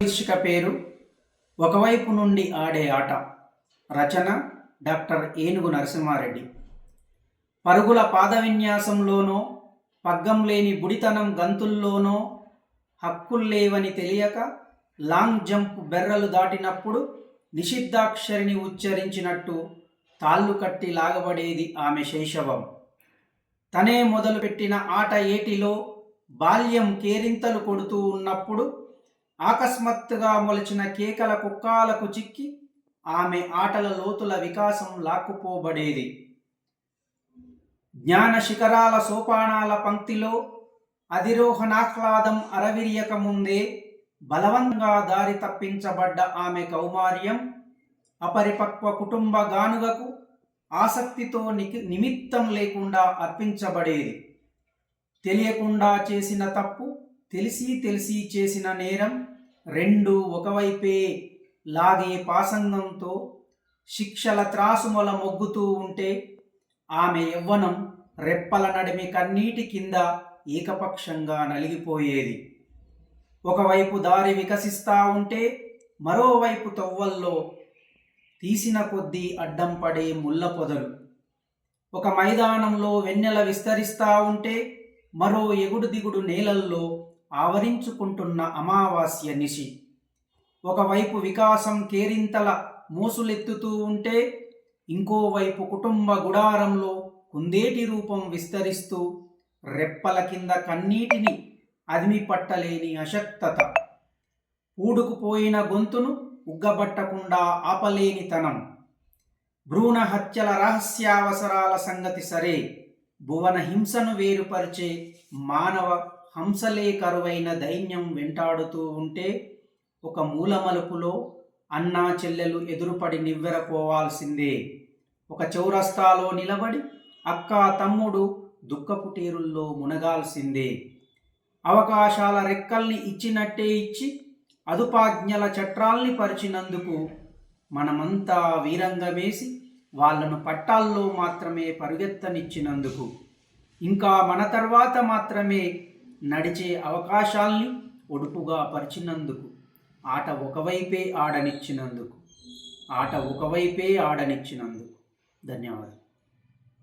శీర్షిక పేరు ఒకవైపు నుండి ఆడే ఆట. రచన డాక్టర్ ఏనుగు నరసింహారెడ్డి. పరుగుల పాద విన్యాసంలోనో, పగ్గం లేని బుడితనం గంతుల్లోనో హక్కుల్లేవని తెలియక లాంగ్ జంప్ బెర్రలు దాటినప్పుడు నిషిద్ధాక్షరిని ఉచ్చరించినట్టు తాళ్ళు కట్టి లాగబడేది ఆమె శైశవం. తనే మొదలుపెట్టిన ఆట ఏటిలో బాల్యం కేరింతలు కొడుతూ ఉన్నప్పుడు అకస్మాత్తుగా మొలిచిన కేకల కుక్కాలకు చిక్కి ఆమె ఆటల లోతుల వికాసం లాక్కుపోబడేది. జ్ఞాన శిఖరాల సోపానాల పంక్తిలో అధిరోహణాహ్లాదం అరవిరియక ముందే బలవంతంగా దారి తప్పించబడ్డ ఆమె కౌమార్యం అపరిపక్వ కుటుంబ గానుగకు ఆసక్తితో నిమిత్తం లేకుండా అర్పించబడేది. తెలియకుండా చేసిన తప్పు, తెలిసి చేసిన నేరం రెండు ఒకవైపే లాగే పాసంగంతో శిక్షల త్రాసుమొల మొగ్గుతూ ఉంటే ఆమె యవ్వనం రెప్పల నడిమి కన్నీటి కింద ఏకపక్షంగా నలిగిపోయేది. ఒకవైపు దారి వికసిస్తూ ఉంటే మరోవైపు తొవ్వల్లో తీసిన కొద్దీ అడ్డం పడే ముళ్ళ పొదలు. ఒక మైదానంలో వెన్నెల విస్తరిస్తూ ఉంటే మరో ఎగుడు దిగుడు నేలల్లో ఆవరించుకుంటున్న అమావాస్య నిశి. ఒకవైపు వికాసం కేరింతల మోసులెత్తుతూ ఉంటే ఇంకోవైపు కుటుంబ గుడారంలో కుందేటి రూపం విస్తరిస్తూ రెప్పల కింద కన్నీటిని అదిమి పట్టలేని అశక్తత. పూడుకుపోయిన గొంతును ఉగ్గబట్టకుండా ఆపలేనితనం. భ్రూణ హత్యల రహస్యావసరాల సంగతి సరే, భువన హింసను వేరుపరిచే మానవ హంసలే కరువైన దైన్యం వెంటాడుతూ ఉంటే ఒక మూలమలుపులో అన్నా చెల్లెలు ఎదురుపడి నివ్వెరపోవాల్సిందే. ఒక చౌరస్తాలో నిలబడి అక్క తమ్ముడు దుఃఖపుటేరుల్లో మునగాల్సిందే. అవకాశాల రెక్కల్ని ఇచ్చినట్టే ఇచ్చి అదుపాజ్ఞల చట్రాల్ని పరిచినందుకు మనమంతా వీరంగమేసి వాళ్లను పట్టాల్లో మాత్రమే పరుగెత్తనిచ్చినందుకు, ఇంకా మన తర్వాత మాత్రమే నడిచే అవకాశాల్ని ఒడుపుగా పరిచినందుకు, ఆట ఒకవైపే ఆడనిచ్చినందుకు. ధన్యవాదాలు.